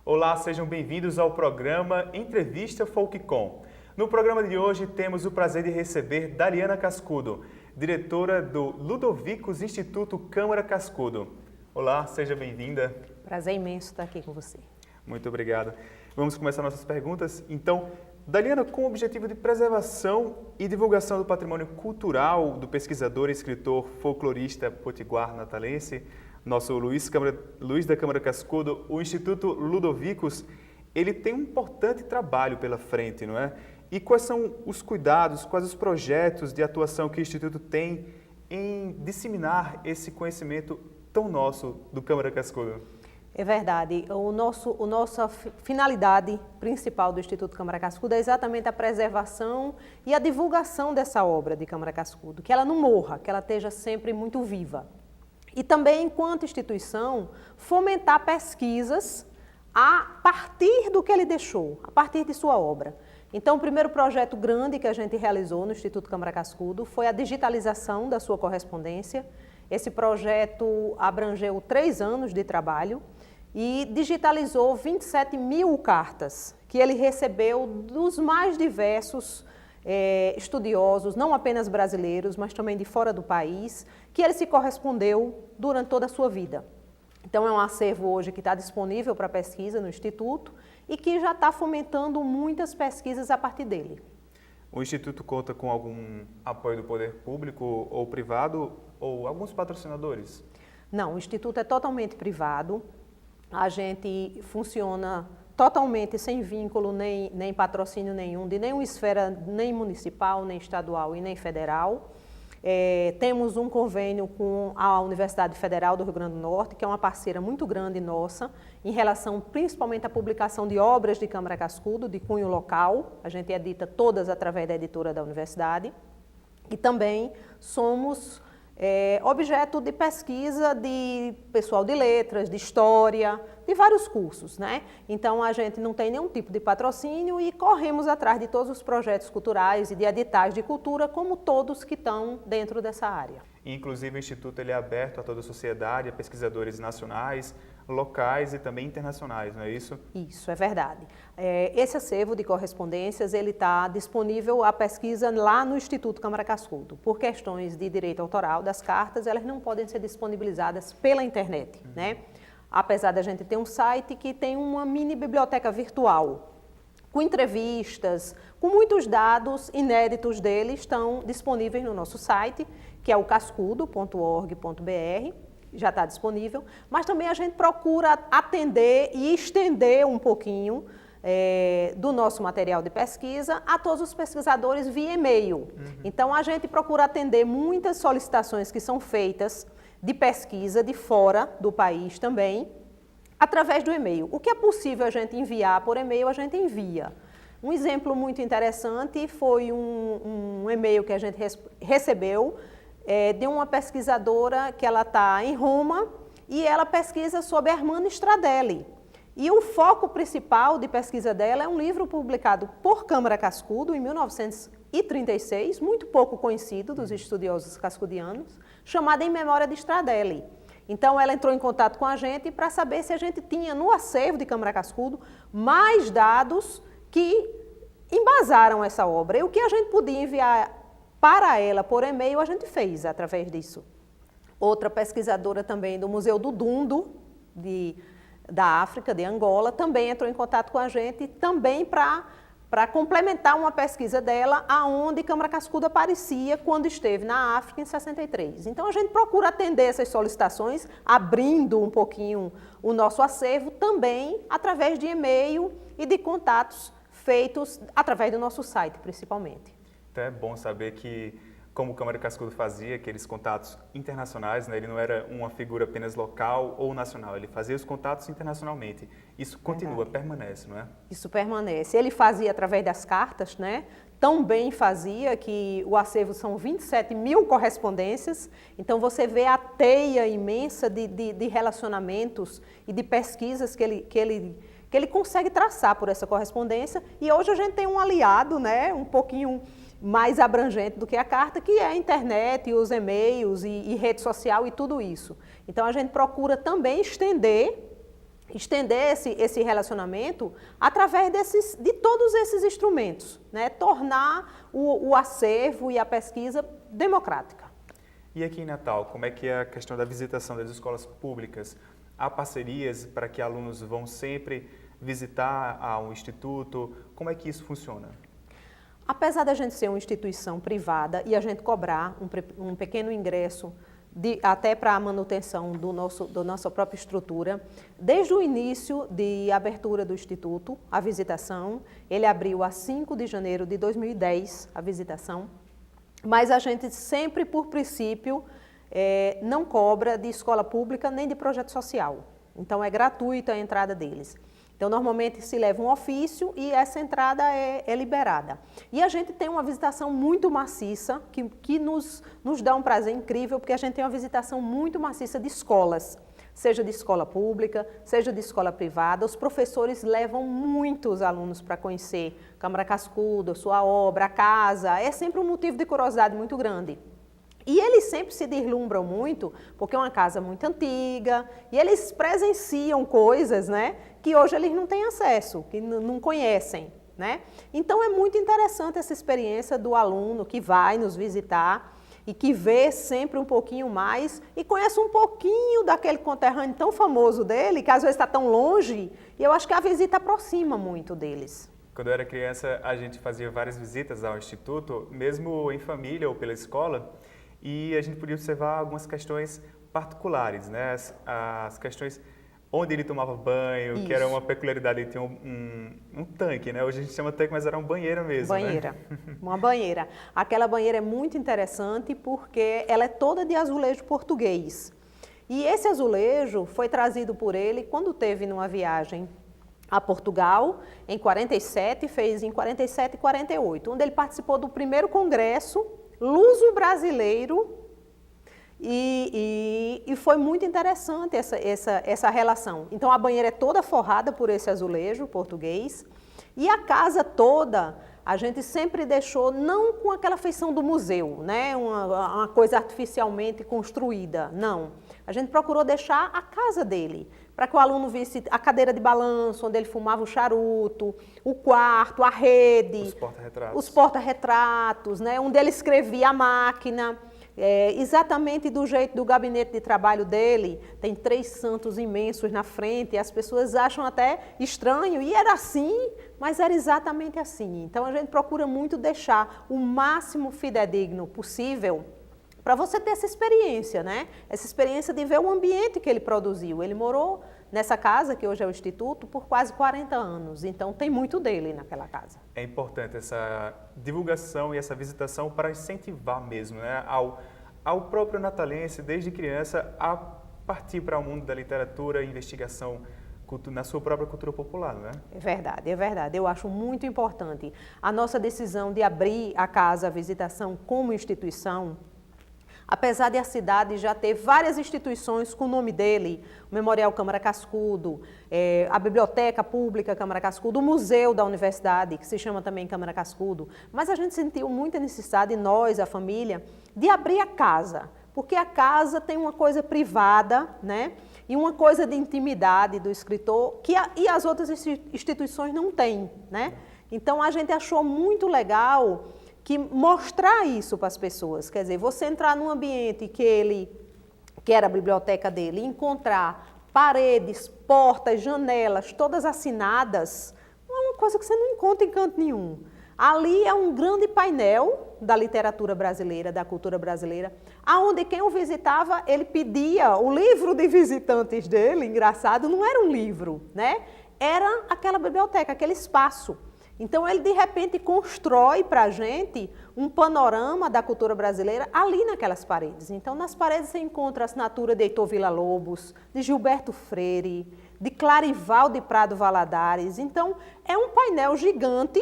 Olá, sejam bem-vindos ao programa Entrevista Folkcom. No programa de hoje temos o prazer de receber Daliana Cascudo, diretora do Ludovicus Instituto Câmara Cascudo. Olá, seja bem-vinda. Prazer imenso estar aqui com você. Muito obrigado. Vamos começar nossas perguntas. Então, Daliana, com o objetivo de preservação e divulgação do patrimônio cultural do pesquisador e escritor folclorista potiguar natalense, nosso Luiz da Câmara Cascudo, o Instituto Ludovicus, ele tem um importante trabalho pela frente, não é? E quais são os cuidados, quais os projetos de atuação que o Instituto tem em disseminar esse conhecimento tão nosso do Câmara Cascudo? É verdade. Nossa finalidade principal do Instituto Câmara Cascudo é exatamente a preservação e a divulgação dessa obra de Câmara Cascudo, que ela não morra, que ela esteja sempre muito viva. E também, enquanto instituição, fomentar pesquisas a partir do que ele deixou, a partir de sua obra. Então, o primeiro projeto grande que a gente realizou no Instituto Câmara Cascudo foi a digitalização da sua correspondência. Esse projeto abrangeu 3 anos de trabalho e digitalizou 27 mil cartas que ele recebeu dos mais diversos estudiosos, não apenas brasileiros, mas também de fora do país, que ele se correspondeu durante toda a sua vida. Então, é um acervo hoje que está disponível para pesquisa no Instituto e que já está fomentando muitas pesquisas a partir dele. O Instituto conta com algum apoio do poder público ou privado ou alguns patrocinadores? Não, o Instituto é totalmente privado. A gente funciona totalmente sem vínculo, nem patrocínio nenhum, de nenhuma esfera, nem municipal, nem estadual e nem federal. Temos um convênio com a Universidade Federal do Rio Grande do Norte, que é uma parceira muito grande nossa, em relação principalmente à publicação de obras de Câmara Cascudo, de cunho local. A gente edita todas através da editora da universidade. E também somos objeto de pesquisa de pessoal de letras, de história, de vários cursos, né? Então, a gente não tem nenhum tipo de patrocínio e corremos atrás de todos os projetos culturais e de editais de cultura, como todos que estão dentro dessa área. Inclusive, o Instituto ele é aberto a toda a sociedade, a pesquisadores nacionais, locais e também internacionais, não é isso? Isso, é verdade. Esse acervo de correspondências, ele está disponível à pesquisa lá no Instituto Câmara Cascudo. Por questões de direito autoral das cartas, elas não podem ser disponibilizadas pela internet, né? Apesar da gente ter um site que tem uma mini biblioteca virtual, com entrevistas, com muitos dados inéditos dele, estão disponíveis no nosso site, que é o cascudo.org.br, já está disponível, mas também a gente procura atender e estender um pouquinho do nosso material de pesquisa a todos os pesquisadores via e-mail. Então, a gente procura atender muitas solicitações que são feitas de pesquisa de fora do país também, através do e-mail. O que é possível a gente enviar por e-mail, a gente envia. Um exemplo muito interessante foi um e-mail que a gente recebeu de uma pesquisadora que ela está em Roma e ela pesquisa sobre Ermanno Stradelli. E o foco principal de pesquisa dela é um livro publicado por Câmara Cascudo em 1936, muito pouco conhecido dos estudiosos cascudianos, chamado Em Memória de Stradelli. Então, ela entrou em contato com a gente para saber se a gente tinha no acervo de Câmara Cascudo mais dados que embasaram essa obra. E o que a gente podia enviar para ela por e-mail, a gente fez através disso. Outra pesquisadora também do Museu do Dundo, da África, de Angola, também entrou em contato com a gente, também para complementar uma pesquisa dela, aonde Câmara Cascudo aparecia quando esteve na África em 63. Então, a gente procura atender essas solicitações, abrindo um pouquinho o nosso acervo, também através de e-mail e de contatos feitos através do nosso site, principalmente. Então, é bom saber que, como o Câmara Cascudo fazia aqueles contatos internacionais, né? Ele não era uma figura apenas local ou nacional, ele fazia os contatos internacionalmente. Isso continua, permanece, não é? Isso permanece. Ele fazia através das cartas, né? Tão bem fazia que o acervo são 27 mil correspondências, então você vê a teia imensa de relacionamentos e de pesquisas que ele consegue traçar por essa correspondência, e hoje a gente tem um aliado, né? Um pouquinho mais abrangente do que a carta, que é a internet, os e-mails e rede social e tudo isso. Então, a gente procura também estender estender esse relacionamento através de todos esses instrumentos, né? Tornar o acervo e a pesquisa democrática. E aqui em Natal, como é que é a questão da visitação das escolas públicas? Há parcerias para que alunos vão sempre visitar um instituto? Como é que isso funciona? Apesar da gente ser uma instituição privada e a gente cobrar um pequeno ingresso até para a manutenção da nossa própria estrutura, desde o início de abertura do Instituto, a visitação, ele abriu a 5 de janeiro de 2010, a visitação, mas a gente sempre, por princípio, não cobra de escola pública nem de projeto social. Então, é gratuita a entrada deles. Então, normalmente se leva um ofício e essa entrada é liberada. E a gente tem uma visitação muito maciça, que nos dá um prazer incrível, porque a gente tem uma visitação muito maciça de escolas, seja de escola pública, seja de escola privada. Os professores levam muitos alunos para conhecer Câmara Cascudo, sua obra, a casa. É sempre um motivo de curiosidade muito grande. E eles sempre se deslumbram muito, porque é uma casa muito antiga, e eles presenciam coisas, né, que hoje eles não têm acesso, que não conhecem, né? Então é muito interessante essa experiência do aluno que vai nos visitar e que vê sempre um pouquinho mais e conhece um pouquinho daquele conterrâneo tão famoso dele, que às vezes está tão longe, e eu acho que a visita aproxima muito deles. Quando eu era criança, a gente fazia várias visitas ao instituto, mesmo em família ou pela escola, e a gente podia observar algumas questões particulares, né? As questões onde ele tomava banho, Isso. Que era uma peculiaridade, ele tinha um tanque, né? Hoje a gente chama tanque, mas era uma banheira mesmo, Banheira, né? uma banheira. Aquela banheira é muito interessante porque ela é toda de azulejo português. E esse azulejo foi trazido por ele quando teve numa viagem a Portugal, em 47, fez em 47 e 48, onde ele participou do primeiro congresso luso-brasileiro, e foi muito interessante essa relação. Então, a banheira é toda forrada por esse azulejo português, e a casa toda a gente sempre deixou, não com aquela feição do museu, né? Uma coisa artificialmente construída, não. A gente procurou deixar a casa dele, para que o aluno visse a cadeira de balanço, onde ele fumava o charuto, o quarto, a rede, os porta-retratos, né? Onde ele escrevia a máquina, exatamente do jeito do gabinete de trabalho dele. Tem 3 santos imensos na frente, e as pessoas acham até estranho, e era assim, mas era exatamente assim. Então a gente procura muito deixar o máximo fidedigno possível para você ter essa experiência, né? Essa experiência de ver o ambiente que ele produziu. Ele morou nessa casa, que hoje é o Instituto, por quase 40 anos. Então, tem muito dele naquela casa. É importante essa divulgação e essa visitação para incentivar mesmo, né? Ao próprio natalense, desde criança, a partir para o mundo da literatura e investigação na sua própria cultura popular, não é? É verdade, é verdade. Eu acho muito importante a nossa decisão de abrir a Casa Visitação como instituição. Apesar de a cidade já ter várias instituições com o nome dele, o Memorial Câmara Cascudo, a Biblioteca Pública Câmara Cascudo, o Museu da Universidade, que se chama também Câmara Cascudo, mas a gente sentiu muita necessidade, nós, a família, de abrir a casa, porque a casa tem uma coisa privada, né? E uma coisa de intimidade do escritor e as outras instituições não têm, né? Então, a gente achou muito legal que mostrar isso para as pessoas, quer dizer, você entrar num ambiente que era a biblioteca dele, encontrar paredes, portas, janelas, todas assinadas, não é uma coisa que você não encontra em canto nenhum. Ali é um grande painel da literatura brasileira, da cultura brasileira, aonde quem o visitava, ele pedia o livro de visitantes dele, engraçado, não era um livro, né? Era aquela biblioteca, aquele espaço. Então, ele, de repente, constrói para a gente um panorama da cultura brasileira ali naquelas paredes. Então, nas paredes você encontra a assinatura de Heitor Villa-Lobos, de Gilberto Freire, de Clarival de Prado Valadares. Então, é um painel gigante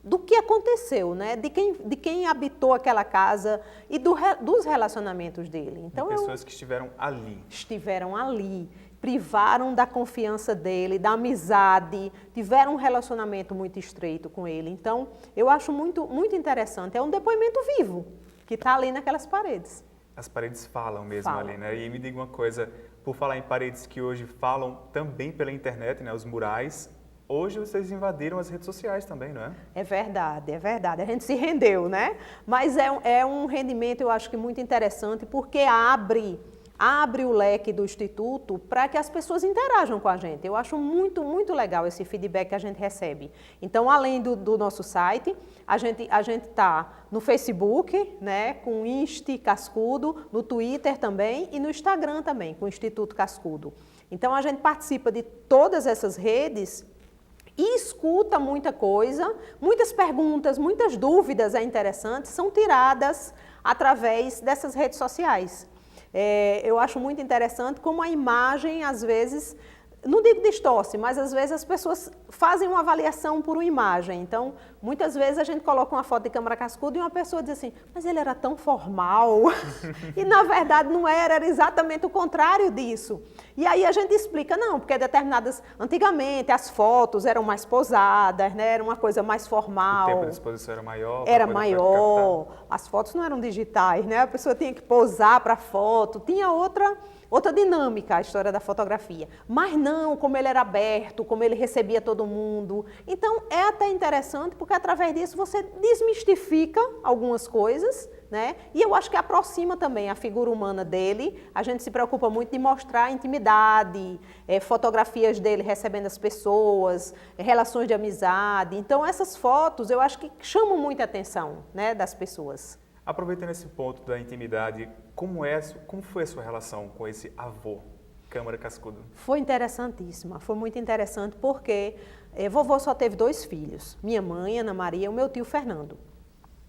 do que aconteceu, né? De quem habitou aquela casa e dos relacionamentos dele. Então, pessoas que estiveram ali. Estiveram ali. Privaram da confiança dele, da amizade, tiveram um relacionamento muito estreito com ele. Então, eu acho muito, muito interessante. É um depoimento vivo, que está ali naquelas paredes. As paredes falam mesmo ali, né? E me diga uma coisa, por falar em paredes que hoje falam também pela internet, né, os murais, hoje vocês invadiram as redes sociais também, não é? É verdade, é verdade. A gente se rendeu, né? Mas é um rendimento, eu acho que muito interessante, porque abre o leque do Instituto para que as pessoas interajam com a gente. Eu acho muito, muito legal esse feedback que a gente recebe. Então, além do nosso site, a gente está no Facebook, né, com o Insti Cascudo, no Twitter também e no Instagram também, com o Instituto Cascudo. Então, a gente participa de todas essas redes e escuta muita coisa, muitas perguntas, muitas dúvidas interessantes são tiradas através dessas redes sociais. Eu acho muito interessante como a imagem, às vezes, não digo distorce, mas às vezes as pessoas fazem uma avaliação por uma imagem. Então, muitas vezes a gente coloca uma foto de Câmara Cascudo e uma pessoa diz assim, mas ele era tão formal. E na verdade não era exatamente o contrário disso. E aí a gente explica, não, porque antigamente as fotos eram mais posadas, né? Era uma coisa mais formal. O tempo de exposição era maior. Era maior, as fotos não eram digitais, né? A pessoa tinha que posar para a foto, tinha outra dinâmica a história da fotografia. Mas não, como ele era aberto, como ele recebia todo mundo. Então, é até interessante, porque através disso você desmistifica algumas coisas, né? E eu acho que aproxima também a figura humana dele. A gente se preocupa muito de mostrar a intimidade, fotografias dele recebendo as pessoas, relações de amizade. Então, essas fotos eu acho que chamam muita atenção, né, das pessoas. Aproveitando esse ponto da intimidade, como foi a sua relação com esse avô, Câmara Cascudo? Foi interessantíssima, foi muito interessante porque vovô só teve 2 filhos, minha mãe, Ana Maria, e o meu tio Fernando.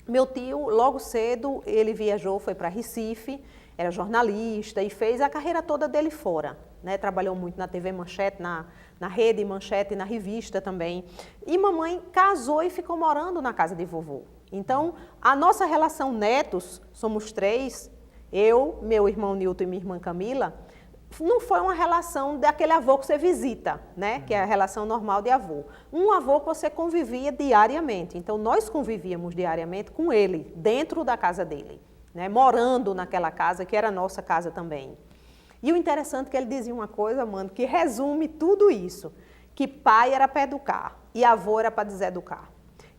Meu tio, logo cedo, ele viajou, foi para Recife, era jornalista e fez a carreira toda dele fora, né? Trabalhou muito na TV Manchete, na Rede Manchete e na revista também. E mamãe casou e ficou morando na casa de vovô. Então, a nossa relação netos, somos 3, eu, meu irmão Nilton e minha irmã Camila, não foi uma relação daquele avô que você visita, né? Que é a relação normal de avô. Um avô que você convivia diariamente. Então, nós convivíamos diariamente com ele, dentro da casa dele, né? Morando naquela casa, que era a nossa casa também. E o interessante é que ele dizia uma coisa, mano, que resume tudo isso, que pai era para educar e avô era para deseducar.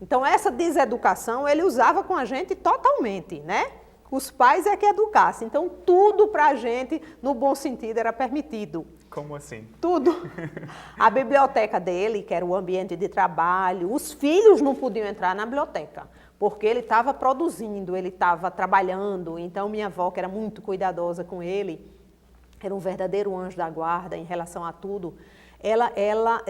Então, essa deseducação ele usava com a gente totalmente, né? Os pais é que educassem. Então, tudo para a gente, no bom sentido, era permitido. Como assim? Tudo. A biblioteca dele, que era o ambiente de trabalho, os filhos não podiam entrar na biblioteca, porque ele estava produzindo, ele estava trabalhando. Então, minha avó, que era muito cuidadosa com ele, era um verdadeiro anjo da guarda em relação a tudo. Ela,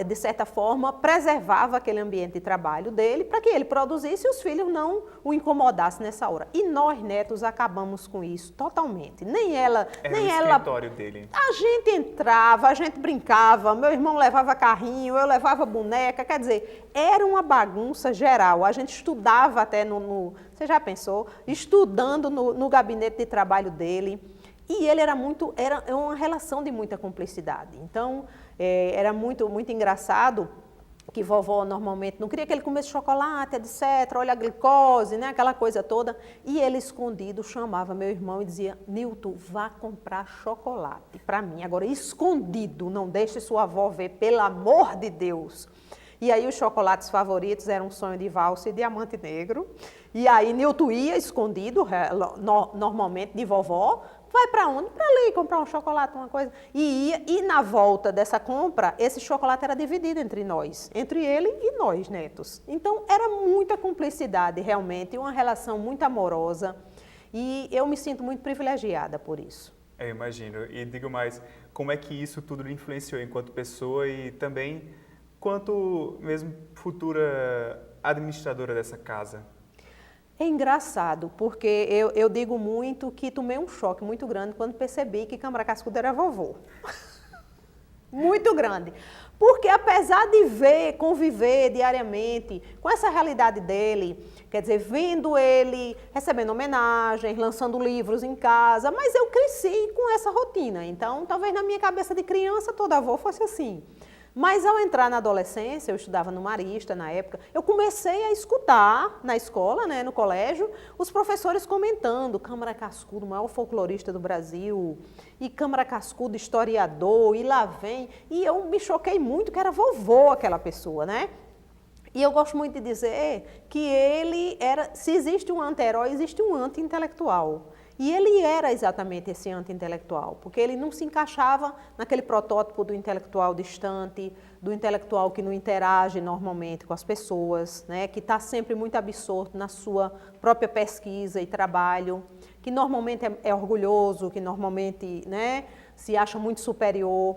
de certa forma, preservava aquele ambiente de trabalho dele para que ele produzisse e os filhos não o incomodassem nessa hora. E nós, netos, acabamos com isso totalmente. Nem ela... Era nem o ela. escritório dele. A gente entrava, a gente brincava, meu irmão levava carrinho, eu levava boneca, quer dizer, era uma bagunça geral. A gente estudava até você já pensou? Estudando no gabinete de trabalho dele. E ele era uma relação de muita cumplicidade. Então, era muito, muito engraçado que vovó normalmente não queria que ele comesse chocolate, etc., olha a glicose, né, aquela coisa toda. E ele escondido chamava meu irmão e dizia, Nilton, vá comprar chocolate para mim. Agora, escondido, não deixe sua avó ver, pelo amor de Deus. E aí os chocolates favoritos eram um Sonho de Valsa e Diamante Negro. E aí Nilton ia escondido, normalmente de vovó, vai para onde? Para ali comprar um chocolate, uma coisa. E na volta dessa compra, esse chocolate era dividido entre nós, entre ele e nós, netos. Então, era muita cumplicidade, realmente, uma relação muito amorosa. E eu me sinto muito privilegiada por isso. Eu imagino. E digo mais, como é que isso tudo lhe influenciou enquanto pessoa e também quanto mesmo futura administradora dessa casa? É engraçado, porque eu digo muito que tomei um choque muito grande quando percebi que Câmara Cascudo era vovô. Muito grande. Porque apesar de conviver diariamente com essa realidade dele, quer dizer, vendo ele recebendo homenagens, lançando livros em casa, mas eu cresci com essa rotina. Então, talvez na minha cabeça de criança, toda avó fosse assim. Mas ao entrar na adolescência, eu estudava no Marista na época, eu comecei a escutar na escola, né, no colégio, os professores comentando, Câmara Cascudo, o maior folclorista do Brasil, e Câmara Cascudo, historiador, e lá vem. E eu me choquei muito que era vovô aquela pessoa, né? E eu gosto muito de dizer que ele era, se existe um anti-herói, existe um anti-intelectual. E ele era exatamente esse anti-intelectual, porque ele não se encaixava naquele protótipo do intelectual distante, do intelectual que não interage normalmente com as pessoas, né, que está sempre muito absorto na sua própria pesquisa e trabalho, que normalmente é orgulhoso, que normalmente, né, se acha muito superior.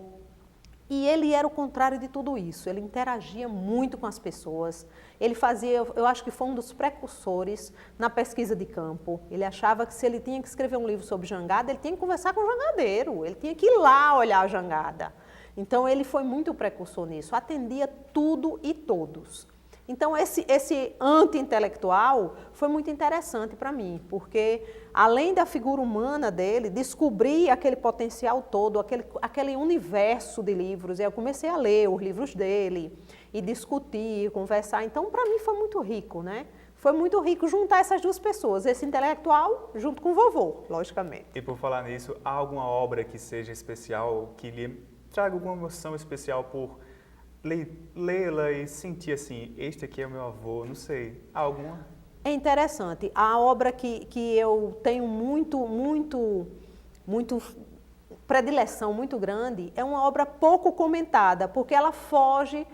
E ele era o contrário de tudo isso, ele interagia muito com as pessoas, ele fazia, eu acho que foi um dos precursores na pesquisa de campo. Ele achava que se ele tinha que escrever um livro sobre jangada, ele tinha que conversar com o jangadeiro, ele tinha que ir lá olhar a jangada. Então ele foi muito precursor nisso, atendia tudo e todos. Então esse anti-intelectual foi muito interessante para mim, porque além da figura humana dele, descobri aquele potencial todo, aquele universo de livros. E eu comecei a ler os livros dele e discutir, conversar. Então para mim foi muito rico, né? Foi muito rico juntar essas duas pessoas, esse intelectual junto com o vovô, logicamente. E por falar nisso, há alguma obra que seja especial, que lhe traga alguma emoção especial por lê-la e sentir assim, este aqui é o meu avô, não sei, há alguma? É interessante, a obra que eu tenho muito predileção muito grande é uma obra pouco comentada, porque ela foge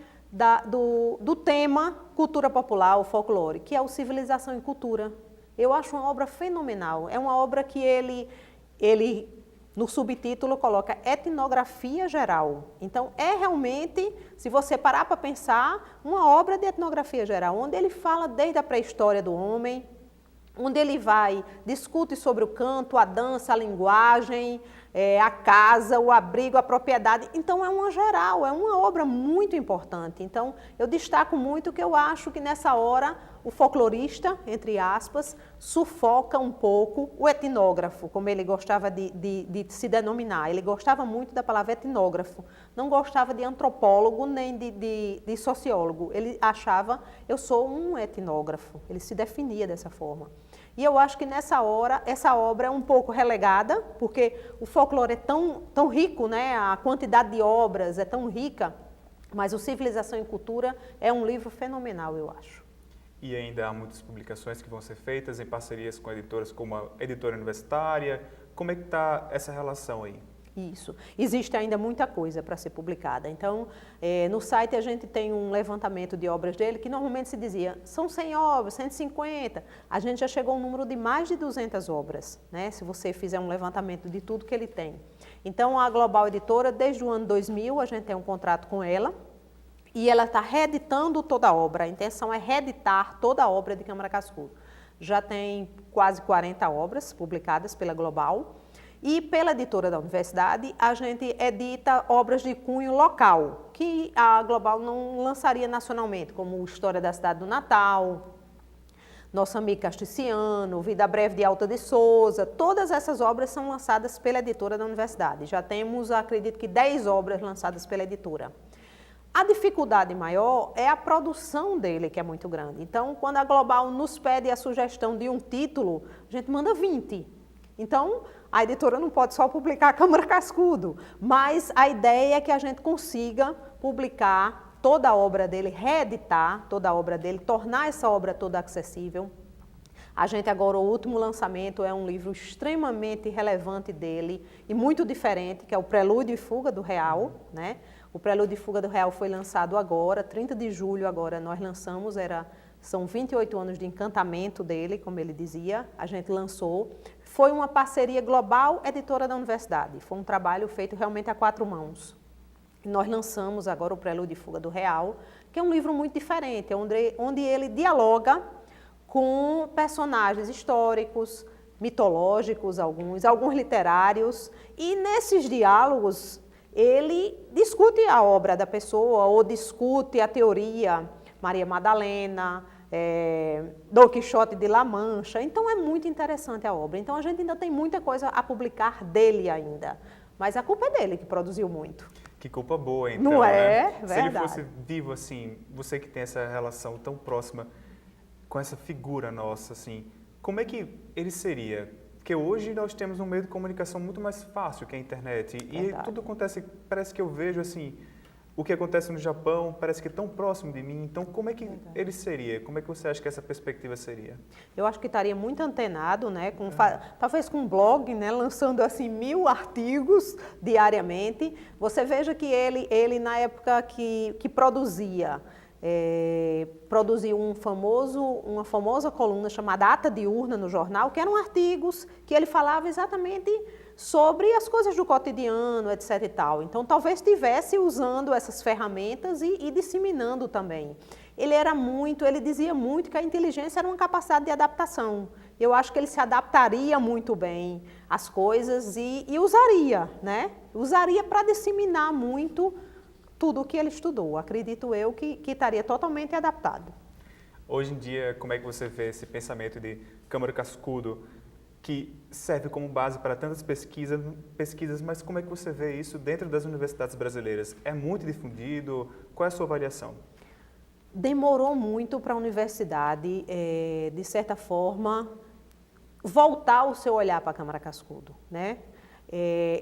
do tema cultura popular, o folclore, que é o Civilização e Cultura. Eu acho uma obra fenomenal, é uma obra que ele no subtítulo coloca etnografia geral. Então, é realmente, se você parar para pensar, uma obra de etnografia geral, onde ele fala desde a pré-história do homem, onde ele discute sobre o canto, a dança, a linguagem, a casa, o abrigo, a propriedade. Então, é uma geral, é uma obra muito importante. Então, eu destaco muito que eu acho que nessa hora o folclorista, entre aspas, sufoca um pouco o etnógrafo, como ele gostava de se denominar. Ele gostava muito da palavra etnógrafo, não gostava de antropólogo nem de sociólogo. Ele achava, eu sou um etnógrafo, ele se definia dessa forma. E eu acho que nessa hora, essa obra é um pouco relegada, porque o folclore é tão rico, né? A quantidade de obras é tão rica, mas o Civilização e Cultura é um livro fenomenal, eu acho. E ainda há muitas publicações que vão ser feitas em parcerias com editoras como a Editora Universitária. Como é que está essa relação aí? Isso. Existe ainda muita coisa para ser publicada. Então, no site a gente tem um levantamento de obras dele que normalmente se dizia, são 100 obras, 150. A gente já chegou a um número de mais de 200 obras, né? Se você fizer um levantamento de tudo que ele tem. Então, a Global Editora, desde o ano 2000, a gente tem um contrato com ela e ela está reeditando toda a obra. A intenção é reeditar toda a obra de Câmara Cascudo. Já tem quase 40 obras publicadas pela Global. E pela editora da universidade, a gente edita obras de cunho local, que a Global não lançaria nacionalmente, como História da Cidade do Natal, Nosso Amigo Castriciano, Vida Breve de Alta de Souza. Todas essas obras são lançadas pela editora da universidade. Já temos, acredito que, 10 obras lançadas pela editora. A dificuldade maior é a produção dele, que é muito grande. Então, quando a Global nos pede a sugestão de um título, a gente manda 20. Então, a editora não pode só publicar a Câmara Cascudo, mas a ideia é que a gente consiga publicar toda a obra dele, reeditar toda a obra dele, tornar essa obra toda acessível. A gente agora, o último lançamento é um livro extremamente relevante dele e muito diferente, que é o Prelúdio e Fuga do Real, né? O Prelúdio e Fuga do Real foi lançado agora, 30 de julho agora nós lançamos, são 28 anos de encantamento dele, como ele dizia, a gente lançou. Foi uma parceria global, editora da universidade, foi um trabalho feito realmente a 4 mãos. Nós lançamos agora o Prelúdio e Fuga do Real, que é um livro muito diferente, onde ele dialoga com personagens históricos, mitológicos, alguns literários, e nesses diálogos ele discute a obra da pessoa ou discute a teoria, Maria Madalena, Dom Quixote de La Mancha. Então é muito interessante a obra. Então a gente ainda tem muita coisa a publicar dele ainda, mas a culpa é dele que produziu muito. Que culpa boa, então, Não é? né? Se ele Verdade. fosse vivo, assim, você que tem essa relação tão próxima com essa figura nossa, assim, como é que ele seria? Porque hoje nós temos um meio de comunicação muito mais fácil que a internet. E Verdade. tudo acontece, parece que eu vejo, assim, o que acontece no Japão parece que é tão próximo de mim. Então, como é que ele seria? Como é que você acha que essa perspectiva seria? Eu acho que estaria muito antenado, né, talvez com um blog, né, lançando assim 1000 artigos diariamente. Você veja que ele na época que produziu uma famosa coluna chamada Ata Diurna no jornal, que eram artigos que ele falava exatamente sobre as coisas do cotidiano, etc. e tal. Então, talvez estivesse usando essas ferramentas e disseminando também. Ele dizia muito que a inteligência era uma capacidade de adaptação. Eu acho que ele se adaptaria muito bem às coisas e usaria, né? Usaria para disseminar muito tudo o que ele estudou. Acredito eu que estaria totalmente adaptado. Hoje em dia, como é que você vê esse pensamento de Câmara Cascudo, que serve como base para tantas pesquisas, mas como é que você vê isso dentro das universidades brasileiras? É muito difundido? Qual é a sua avaliação? Demorou muito para a universidade, de certa forma, voltar o seu olhar para a Câmara Cascudo, né?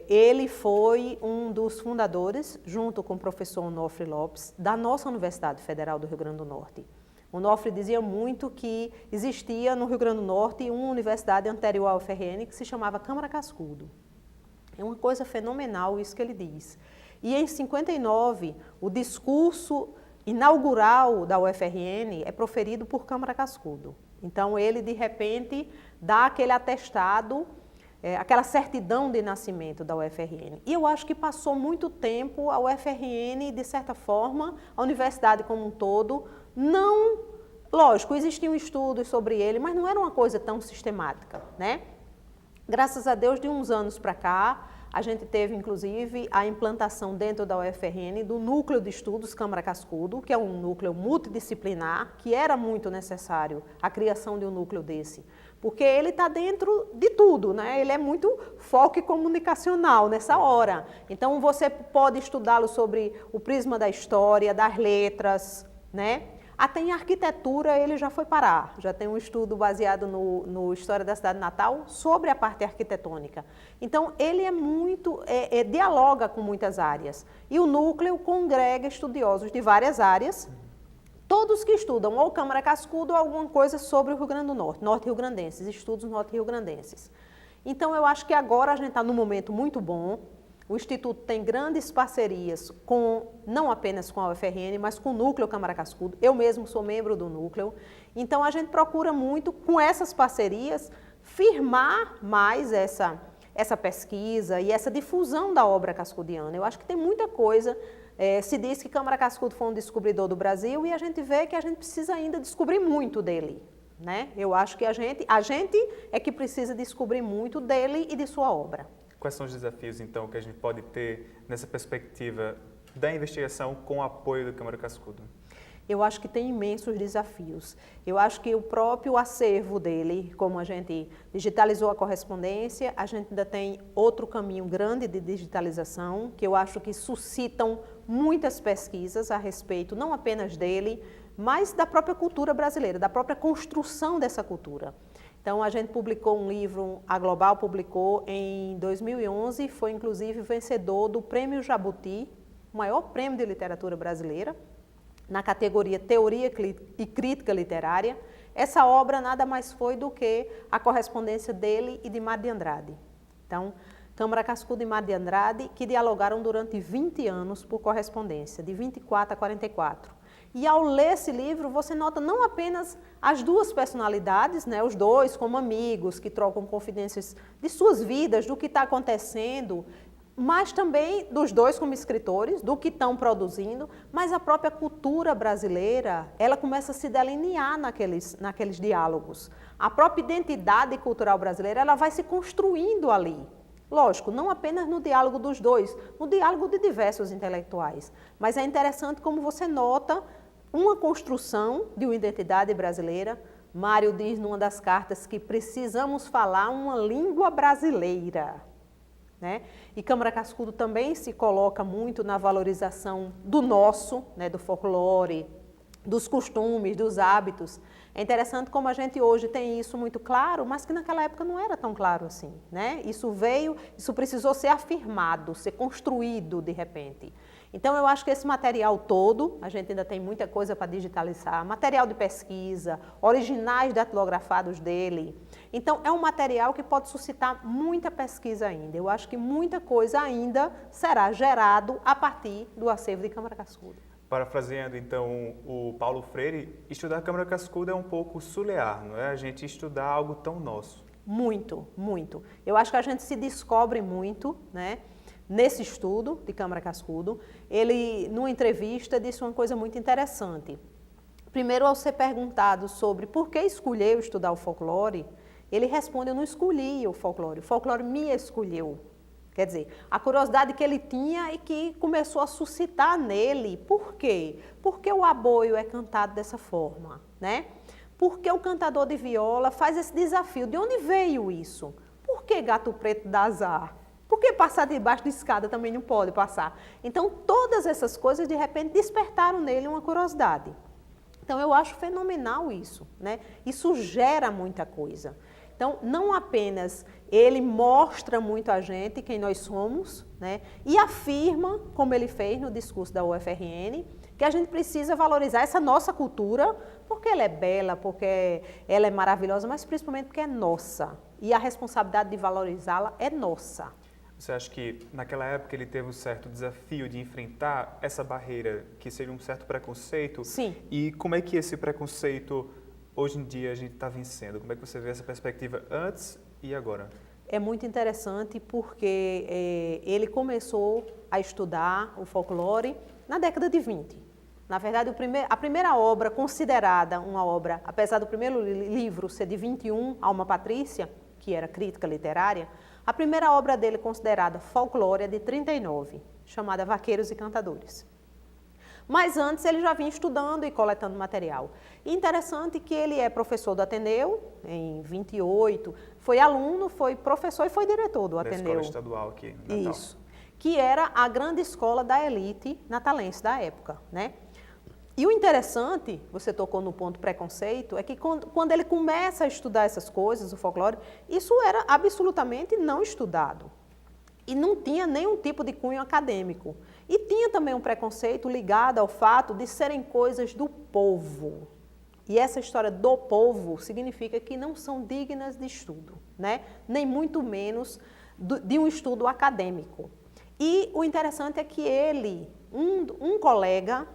Ele foi um dos fundadores, junto com o professor Onofre Lopes, da nossa Universidade Federal do Rio Grande do Norte. O Onofre dizia muito que existia no Rio Grande do Norte uma universidade anterior ao UFRN que se chamava Câmara Cascudo. É uma coisa fenomenal isso que ele diz. E em 59, o discurso inaugural da UFRN é proferido por Câmara Cascudo. Então, ele, de repente, dá aquele atestado, aquela certidão de nascimento da UFRN. E eu acho que passou muito tempo a UFRN, de certa forma, a universidade como um todo, não... Lógico, existiam estudos sobre ele, mas não era uma coisa tão sistemática, né? Graças a Deus, de uns anos para cá, a gente teve, inclusive, a implantação dentro da UFRN do Núcleo de Estudos Câmara Cascudo, que é um núcleo multidisciplinar, que era muito necessário a criação de um núcleo desse, porque ele está dentro de tudo, né? Ele é muito foco comunicacional nessa hora. Então, você pode estudá-lo sobre o prisma da história, das letras, né? Até em arquitetura ele já foi parar, já tem um estudo baseado no História da Cidade Natal sobre a parte arquitetônica. Então, ele é muito, dialoga com muitas áreas. E o núcleo congrega estudiosos de várias áreas, todos que estudam ou Câmara Cascudo ou alguma coisa sobre o Rio Grande do Norte, norte-rio-grandenses, estudos norte-rio-grandenses. Então, eu acho que agora a gente está num momento muito bom. O Instituto tem grandes parcerias não apenas com a UFRN, mas com o Núcleo Câmara Cascudo. Eu mesmo sou membro do Núcleo. Então, a gente procura muito, com essas parcerias, firmar mais essa pesquisa e essa difusão da obra cascudiana. Eu acho que tem muita coisa. Se diz que Câmara Cascudo foi um descobridor do Brasil e a gente vê que a gente precisa ainda descobrir muito dele, né? Eu acho que a gente é que precisa descobrir muito dele e de sua obra. Quais são os desafios, então, que a gente pode ter nessa perspectiva da investigação com o apoio da Câmara Cascudo? Eu acho que tem imensos desafios. Eu acho que o próprio acervo dele, como a gente digitalizou a correspondência, a gente ainda tem outro caminho grande de digitalização, que eu acho que suscitam muitas pesquisas a respeito, não apenas dele, mas da própria cultura brasileira, da própria construção dessa cultura. Então, a gente publicou um livro, a Global publicou em 2011, foi inclusive vencedor do Prêmio Jabuti, o maior prêmio de literatura brasileira, na categoria Teoria e Crítica Literária. Essa obra nada mais foi do que a correspondência dele e de Mar de Andrade. Então, Câmara Cascudo e Mar de Andrade, que dialogaram durante 20 anos por correspondência, de 24 a 44. E ao ler esse livro, você nota não apenas as duas personalidades, né, os dois como amigos, que trocam confidências de suas vidas, do que está acontecendo, mas também dos dois como escritores, do que estão produzindo, mas a própria cultura brasileira, ela começa a se delinear naqueles diálogos. A própria identidade cultural brasileira, ela vai se construindo ali. Lógico, não apenas no diálogo dos dois, no diálogo de diversos intelectuais. Mas é interessante como você nota uma construção de uma identidade brasileira. Mário diz numa das cartas que precisamos falar uma língua brasileira. né? E Câmara Cascudo também se coloca muito na valorização do nosso, né, do folclore, dos costumes, dos hábitos. É interessante como a gente hoje tem isso muito claro, mas que naquela época não era tão claro assim, né? Isso precisou ser afirmado, ser construído de repente. Então eu acho que esse material todo, a gente ainda tem muita coisa para digitalizar, material de pesquisa, originais datilografados dele. Então é um material que pode suscitar muita pesquisa ainda. Eu acho que muita coisa ainda será gerado a partir do acervo de Câmara Cascudo. Parafraseando, então, o Paulo Freire, estudar Câmara Cascudo é um pouco surreal, não é? A gente estudar algo tão nosso. Muito, muito. Eu acho que a gente se descobre muito, né, nesse estudo de Câmara Cascudo. Ele, numa entrevista, disse uma coisa muito interessante. Primeiro, ao ser perguntado sobre por que escolheu estudar o folclore, ele responde, eu não escolhi o folclore me escolheu. Quer dizer, a curiosidade que ele tinha e que começou a suscitar nele. Por quê? Porque o aboio é cantado dessa forma, né? Porque o cantador de viola faz esse desafio. De onde veio isso? Por que gato preto dá azar? Por que passar debaixo de escada também não pode passar? Então, todas essas coisas, de repente, despertaram nele uma curiosidade. Então, eu acho fenomenal isso, né? Isso gera muita coisa. Então, não apenas ele mostra muito a gente quem nós somos, né? E afirma, como ele fez no discurso da UFRN, que a gente precisa valorizar essa nossa cultura, porque ela é bela, porque ela é maravilhosa, mas principalmente porque é nossa. E a responsabilidade de valorizá-la é nossa. Você acha que naquela época ele teve um certo desafio de enfrentar essa barreira, que seria um certo preconceito? Sim. E como é que esse preconceito, hoje em dia, a gente está vencendo? Como é que você vê essa perspectiva antes e agora? É muito interessante porque ele começou a estudar o folclore na década de 20. Na verdade, a primeira obra considerada uma obra, apesar do primeiro livro ser de 21, Alma Patrícia, que era crítica literária, a primeira obra dele considerada folclore é de 39, chamada Vaqueiros e Cantadores. Mas antes ele já vinha estudando e coletando material. E interessante que ele é professor do Ateneu, em 28, foi aluno, foi professor e foi diretor do Ateneu. Da escola estadual aqui, Natal. Isso, que era a grande escola da elite natalense da época, né? E o interessante, você tocou no ponto preconceito, é que quando ele começa a estudar essas coisas, o folclore, isso era absolutamente não estudado. E não tinha nenhum tipo de cunho acadêmico. E tinha também um preconceito ligado ao fato de serem coisas do povo. E essa história do povo significa que não são dignas de estudo, né? Nem muito menos de um estudo acadêmico. E o interessante é que ele, um colega,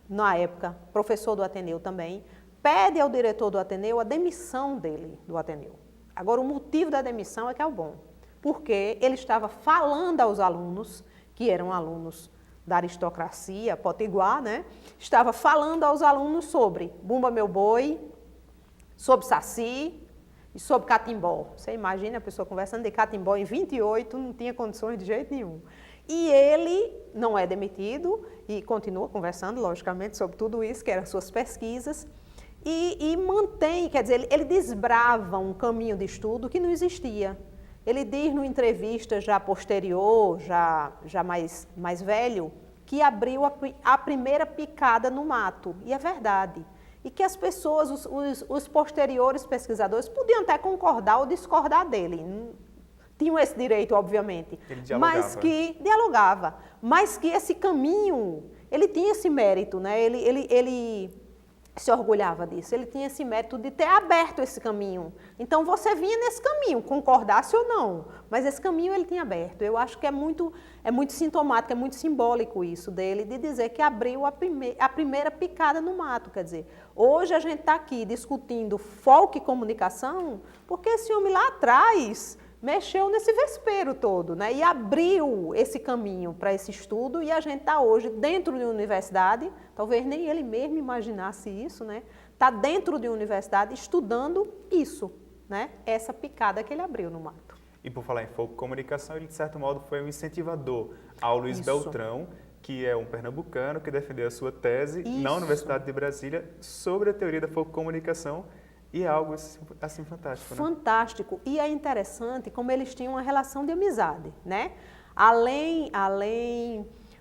na época, professor do Ateneu também, pede ao diretor do Ateneu a demissão dele do Ateneu. Agora, o motivo da demissão é que é o bom, porque ele estava falando aos alunos, que eram alunos da aristocracia potiguar, né? Estava falando aos alunos sobre Bumba Meu Boi, sobre Saci e sobre Catimbó. Você imagina a pessoa conversando de Catimbó em 28, não tinha condições de jeito nenhum. E ele não é demitido e continua conversando, logicamente, sobre tudo isso, que eram suas pesquisas, e mantém, quer dizer, ele desbrava um caminho de estudo que não existia. Ele diz numa entrevista já posterior, já mais velho, que abriu a primeira picada no mato, e é verdade. E que as pessoas, os posteriores pesquisadores, podiam até concordar ou discordar dele. Tinham esse direito, obviamente, ele dialogava. Mas que esse caminho, ele tinha esse mérito, né? Ele se orgulhava disso, ele tinha esse mérito de ter aberto esse caminho. Então, você vinha nesse caminho, concordasse ou não, mas esse caminho ele tinha aberto. Eu acho que é muito sintomático, é muito simbólico isso dele, de dizer que abriu a primeira picada no mato. Quer dizer, hoje a gente está aqui discutindo folk e comunicação, porque esse homem lá atrás mexeu nesse vespeiro todo, né? E abriu esse caminho para esse estudo, e a gente está hoje dentro de uma universidade, talvez nem ele mesmo imaginasse isso, né? Está dentro de uma universidade estudando isso, né? Essa picada que ele abriu no mato. E por falar em folk comunicação, ele de certo modo foi um incentivador ao Luiz Beltrão, que é um pernambucano que defendeu a sua tese na Universidade de Brasília sobre a teoria da folk comunicação, E é algo assim fantástico, né? Fantástico. E é interessante como eles tinham uma relação de amizade, né? Além,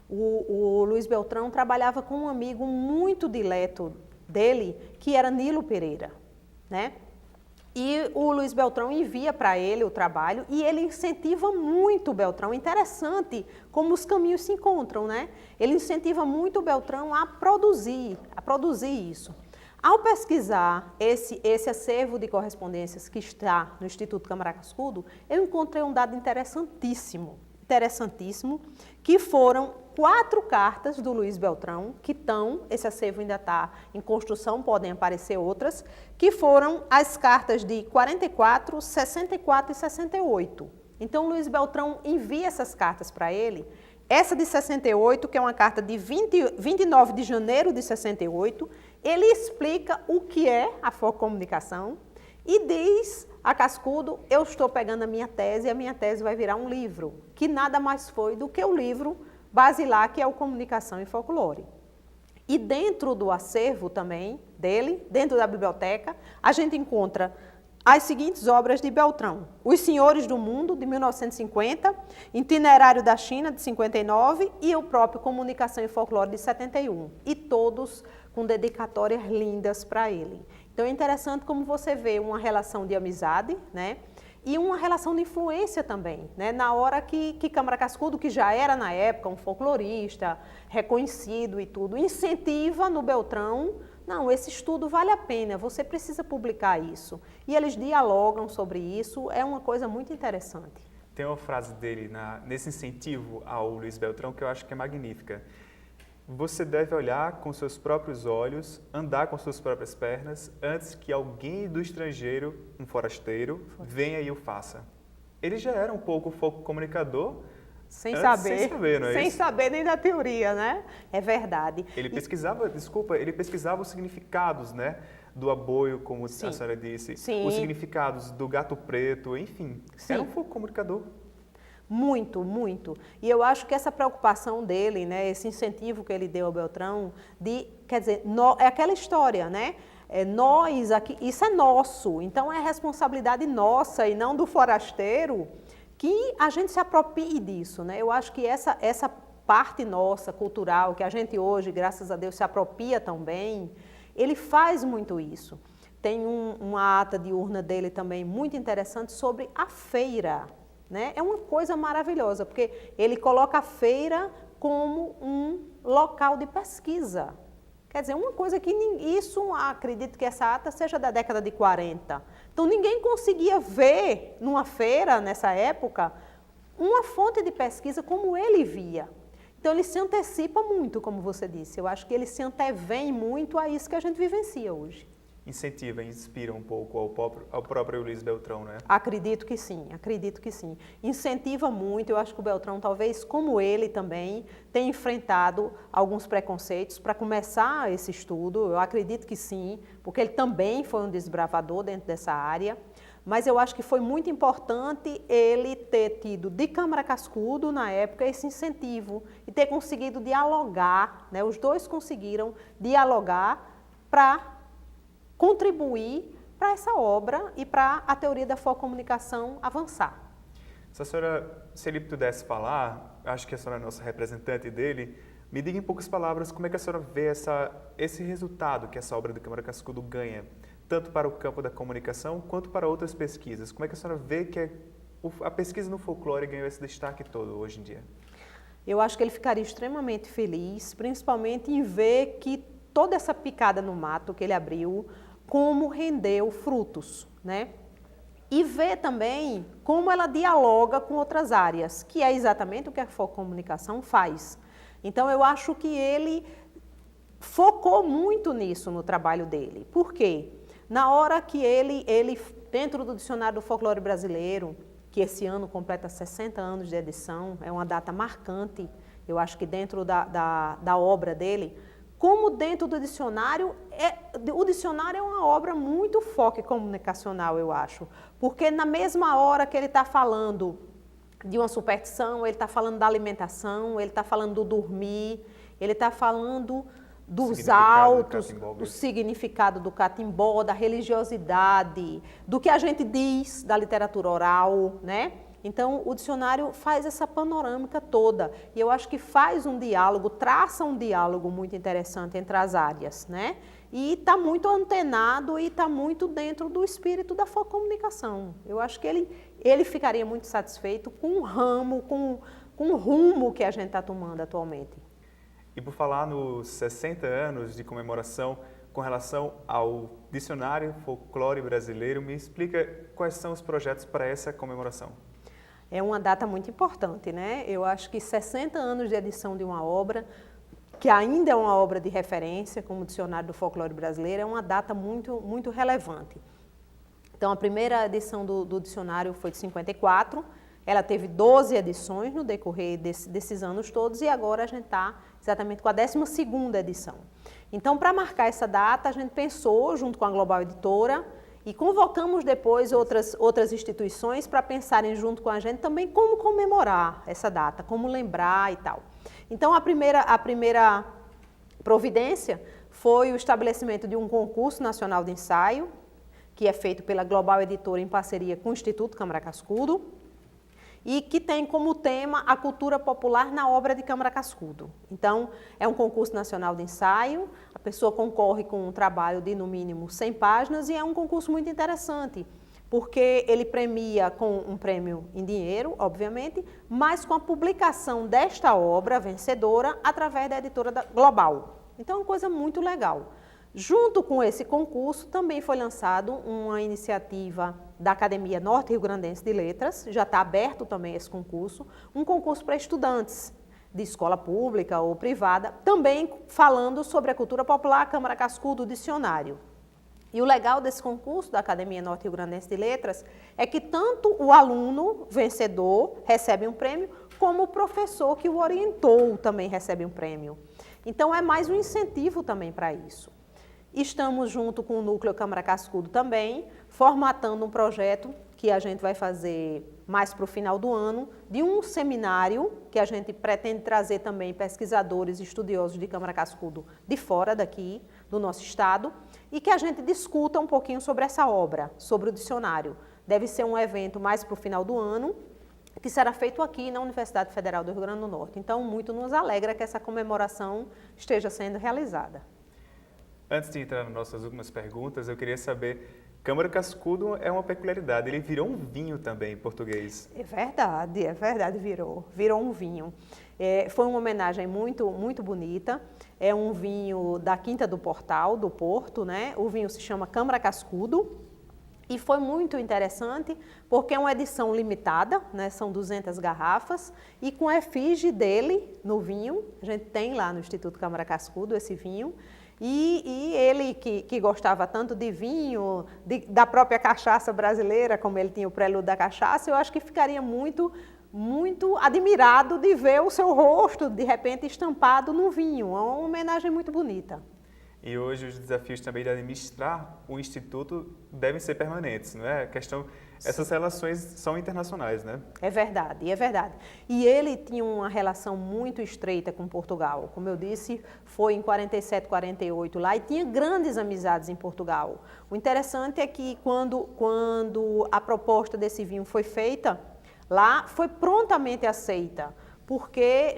o Luiz Beltrão trabalhava com um amigo muito dileto dele, que era Nilo Pereira, né? E o Luiz Beltrão envia para ele o trabalho e ele incentiva muito o Beltrão. Interessante como os caminhos se encontram, né? Ele incentiva muito o Beltrão a produzir isso. Ao pesquisar esse acervo de correspondências que está no Instituto Câmara Cascudo, eu encontrei um dado interessantíssimo, que foram 4 cartas do Luiz Beltrão, que estão, esse acervo ainda está em construção, podem aparecer outras, que foram as cartas de 44, 64 e 68. Então, o Luiz Beltrão envia essas cartas para ele. Essa de 68, que é uma carta de 29 de janeiro de 68, ele explica o que é a focomunicação e diz a Cascudo, eu estou pegando a minha tese e a minha tese vai virar um livro, que nada mais foi do que o livro basilar, que é o Comunicação e Folclore. E dentro do acervo também dele, dentro da biblioteca, a gente encontra as seguintes obras de Beltrão: Os Senhores do Mundo, de 1950, Itinerário da China, de 59, e o próprio Comunicação e Folclore, de 71. E todos com dedicatórias lindas para ele. Então é interessante como você vê uma relação de amizade, né? E uma relação de influência também, né? Na hora que Câmara Cascudo, que já era na época um folclorista, reconhecido e tudo, incentiva no Beltrão, não, esse estudo vale a pena, você precisa publicar isso. E eles dialogam sobre isso, é uma coisa muito interessante. Tem uma frase dele nesse incentivo ao Luiz Beltrão que eu acho que é magnífica. Você deve olhar com seus próprios olhos, andar com suas próprias pernas, antes que alguém do estrangeiro, um forasteiro, venha e o faça. Ele já era um pouco comunicador, sem saber, não é sem isso? saber nem da teoria, né? É verdade. Ele pesquisava, ele pesquisava os significados, né? Do aboio, como Sim. a senhora disse, Sim. os significados do gato preto, enfim. Sim. Era um comunicador. Muito, muito. E eu acho que essa preocupação dele, né, esse incentivo que ele deu ao Beltrão, quer dizer, é aquela história, né? Nós aqui, isso é nosso, então é responsabilidade nossa e não do forasteiro que a gente se aproprie disso, né? Eu acho que essa parte nossa, cultural, que a gente hoje, graças a Deus, se apropria tão bem, ele faz muito isso. Tem uma ata de urna dele também muito interessante sobre a feira, né? É uma coisa maravilhosa, porque ele coloca a feira como um local de pesquisa. Quer dizer, uma coisa que isso, acredito que essa ata seja da década de 40. Então, ninguém conseguia ver numa feira, nessa época, uma fonte de pesquisa como ele via. Então, ele se antecipa muito, como você disse. Eu acho que ele se antevém muito a isso que a gente vivencia hoje. Incentiva, inspira um pouco ao próprio Luiz Beltrão, né? Acredito que sim, acredito que sim. Incentiva muito, eu acho que o Beltrão, talvez como ele também, tem enfrentado alguns preconceitos para começar esse estudo, eu acredito que sim, porque ele também foi um desbravador dentro dessa área, mas eu acho que foi muito importante ele ter tido de Câmara Cascudo, na época, esse incentivo e ter conseguido dialogar, né? Os dois conseguiram dialogar para contribuir para essa obra e para a teoria da focomunicação avançar. Se ele pudesse falar, acho que a senhora é nossa representante dele, me diga em poucas palavras como é que a senhora vê esse resultado que essa obra do Câmara Cascudo ganha, tanto para o campo da comunicação quanto para outras pesquisas. Como é que a senhora vê que a pesquisa no folclore ganhou esse destaque todo hoje em dia? Eu acho que ele ficaria extremamente feliz, principalmente em ver que toda essa picada no mato que ele abriu, como rendeu frutos, né? E ver também como ela dialoga com outras áreas, que é exatamente o que a focomunicação faz. Então, eu acho que ele focou muito nisso no trabalho dele. Por quê? Na hora que ele dentro do Dicionário do Folclore Brasileiro, que esse ano completa 60 anos de edição, é uma data marcante, eu acho que dentro da obra dele, como dentro do dicionário, o dicionário é uma obra muito focomunicacional, eu acho. Porque na mesma hora que ele está falando de uma superstição, ele está falando da alimentação, ele está falando do dormir, ele está falando dos Significado do autos, catimbó o mesmo. significado do catimbó, da religiosidade, do que a gente diz da literatura oral, né? Então, o dicionário faz essa panorâmica toda e eu acho que faz um diálogo, traça um diálogo muito interessante entre as áreas, né? E está muito antenado e está muito dentro do espírito da comunicação. Eu acho que ele ficaria muito satisfeito com o ramo, com o rumo que a gente está tomando atualmente. E por falar nos 60 anos de comemoração com relação ao Dicionário Folclore Brasileiro, me explica quais são os projetos para essa comemoração. É uma data muito importante, né? Eu acho que 60 anos de edição de uma obra, que ainda é uma obra de referência, como o Dicionário do Folclore Brasileiro, é uma data muito, muito relevante. Então, a primeira edição do dicionário foi de 54, ela teve 12 edições no decorrer desses anos todos e agora a gente está exatamente com a 12ª edição. Então, para marcar essa data, a gente pensou, junto com a Global Editora, e convocamos depois outras instituições para pensarem junto com a gente também como comemorar essa data, como lembrar e tal. Então, a primeira providência foi o estabelecimento de um concurso nacional de ensaio, que é feito pela Global Editora em parceria com o Instituto Câmara Cascudo, e que tem como tema a cultura popular na obra de Câmara Cascudo. Então, é um concurso nacional de ensaio, a pessoa concorre com um trabalho de, no mínimo, 100 páginas, e é um concurso muito interessante, porque ele premia com um prêmio em dinheiro, obviamente, mas com a publicação desta obra vencedora através da editora Global. Então, é uma coisa muito legal. Junto com esse concurso, também foi lançado uma iniciativa da Academia Norte Rio Grandense de Letras, já está aberto também esse concurso, um concurso para estudantes de escola pública ou privada, também falando sobre a cultura popular, Câmara Cascudo, dicionário. E o legal desse concurso da Academia Norte Rio Grandense de Letras é que tanto o aluno vencedor recebe um prêmio, como o professor que o orientou também recebe um prêmio. Então, é mais um incentivo também para isso. Estamos junto com o Núcleo Câmara Cascudo também, formatando um projeto que a gente vai fazer mais para o final do ano, de um seminário que a gente pretende trazer também pesquisadores e estudiosos de Câmara Cascudo de fora daqui, do nosso estado, e que a gente discuta um pouquinho sobre essa obra, sobre o dicionário. Deve ser um evento mais para o final do ano, que será feito aqui na Universidade Federal do Rio Grande do Norte. Então, muito nos alegra que essa comemoração esteja sendo realizada. Antes de entrar nas nossas últimas perguntas, eu queria saber, Câmara Cascudo é uma peculiaridade, ele virou um vinho também em português. É verdade, virou um vinho. Foi uma homenagem muito, muito bonita, é um vinho da Quinta do Portal, do Porto, né? O vinho se chama Câmara Cascudo e foi muito interessante porque é uma edição limitada, né? São 200 garrafas e com a efígie dele no vinho, a gente tem lá no Instituto Câmara Cascudo esse vinho. E ele que gostava tanto de vinho, da própria cachaça brasileira, como ele tinha o prelúdio da cachaça, eu acho que ficaria muito, muito admirado de ver o seu rosto, de repente, estampado no vinho. É uma homenagem muito bonita. E hoje os desafios também de administrar o Instituto devem ser permanentes, não é? Essas relações são internacionais, né? É verdade, é verdade. E ele tinha uma relação muito estreita com Portugal. Como eu disse, foi em 47, 48 lá e tinha grandes amizades em Portugal. O interessante é que quando a proposta desse vinho foi feita, lá foi prontamente aceita. Porque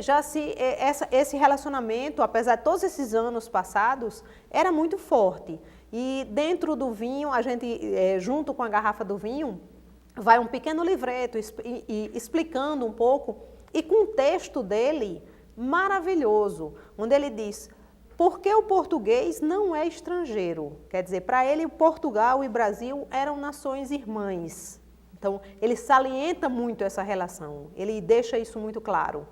esse relacionamento, apesar de todos esses anos passados, era muito forte. E dentro do vinho, a gente, junto com a garrafa do vinho, vai um pequeno livreto explicando um pouco, e com o texto dele, maravilhoso, onde ele diz, porque o português não é estrangeiro. Quer dizer, para ele, Portugal e Brasil eram nações irmãs. Então, ele salienta muito essa relação, ele deixa isso muito claro.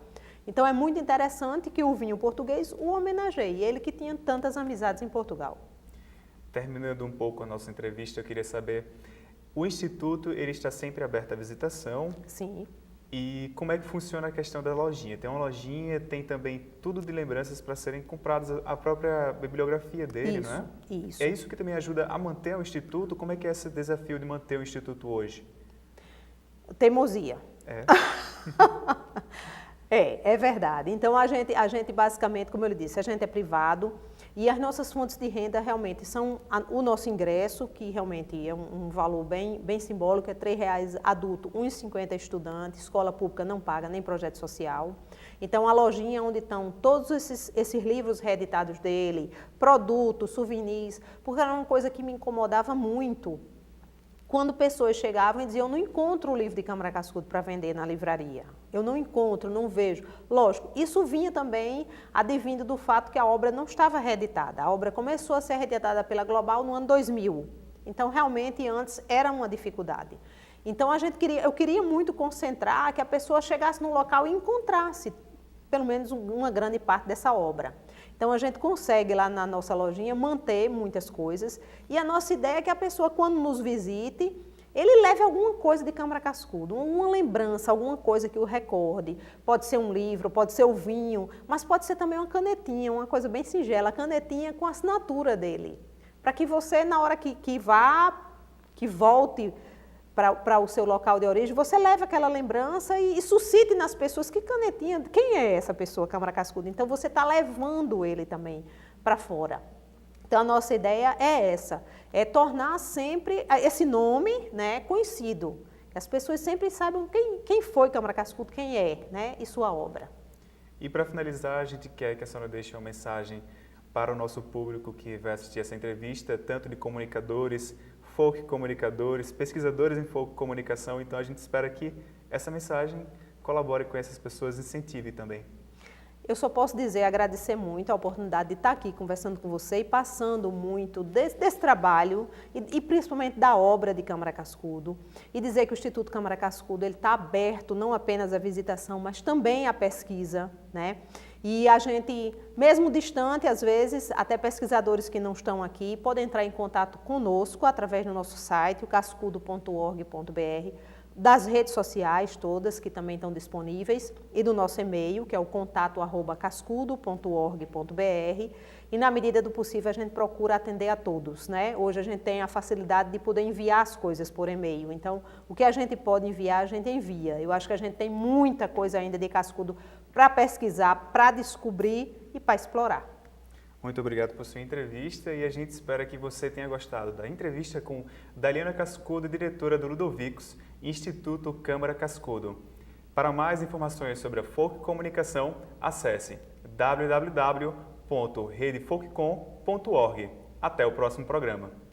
Então, é muito interessante que o vinho português o homenageie, ele que tinha tantas amizades em Portugal. Terminando um pouco a nossa entrevista, eu queria saber, o Instituto ele está sempre aberto à visitação? Sim. E como é que funciona a questão da lojinha? Tem uma lojinha, tem também tudo de lembranças para serem compradas, a própria bibliografia dele, isso, não é? Isso. É isso que também ajuda a manter o Instituto? Como é que é esse desafio de manter o Instituto hoje? Teimosia. É. É verdade. Então, a gente basicamente, como eu lhe disse, a gente é privado, E as nossas fontes de renda realmente são o nosso ingresso, que realmente é um valor bem simbólico, é R$ 3,00 adulto, R$ 1,50 estudante, escola pública não paga nem projeto social. Então a lojinha onde estão todos esses livros reeditados dele, produtos, souvenirs, porque era uma coisa que me incomodava muito. Quando pessoas chegavam e diziam, eu não encontro o livro de Câmara Cascudo para vender na livraria. Eu não encontro, não vejo. Lógico, isso vinha também advindo do fato que a obra não estava reeditada. A obra começou a ser reeditada pela Global no ano 2000. Então, realmente, antes era uma dificuldade. Então, eu queria muito concentrar que a pessoa chegasse no local e encontrasse, pelo menos, uma grande parte dessa obra. Então, a gente consegue lá na nossa lojinha manter muitas coisas e a nossa ideia é que a pessoa, quando nos visite, ele leve alguma coisa de Câmara Cascudo, uma lembrança, alguma coisa que o recorde. Pode ser um livro, pode ser o vinho, mas pode ser também uma canetinha, uma coisa bem singela, a canetinha com a assinatura dele. Para que você, na hora que volte para o seu local de origem, você leve aquela lembrança e suscite nas pessoas que canetinha, quem é essa pessoa, Câmara Cascudo? Então, você está levando ele também para fora. Então, a nossa ideia é essa, é tornar sempre esse nome, né, conhecido. Que as pessoas sempre saibam quem foi Câmara Cascudo, quem é, né, e sua obra. E para finalizar, a gente quer que a senhora deixe uma mensagem para o nosso público que vai assistir essa entrevista, tanto de comunicadores, folk comunicadores, pesquisadores em folk comunicação. Então, a gente espera que essa mensagem colabore com essas pessoas e incentive também. Eu só posso dizer, agradecer muito a oportunidade de estar aqui conversando com você e passando muito desse trabalho e principalmente da obra de Câmara Cascudo. E dizer que o Instituto Câmara Cascudo está aberto não apenas à visitação, mas também à pesquisa, né? E a gente, mesmo distante, às vezes, até pesquisadores que não estão aqui, podem entrar em contato conosco através do nosso site, o cascudo.org.br, das redes sociais todas, que também estão disponíveis, e do nosso e-mail, que é o contato@cascudo.org.br, e na medida do possível a gente procura atender a todos, né? Hoje a gente tem a facilidade de poder enviar as coisas por e-mail, então o que a gente pode enviar, a gente envia. Eu acho que a gente tem muita coisa ainda de Cascudo para pesquisar, para descobrir e para explorar. Muito obrigado por sua entrevista e a gente espera que você tenha gostado da entrevista com Daliana Cascudo, diretora do Ludovicos, Instituto Câmara Cascudo. Para mais informações sobre a Folk Comunicação, acesse www.redefolkcom.org. Até o próximo programa.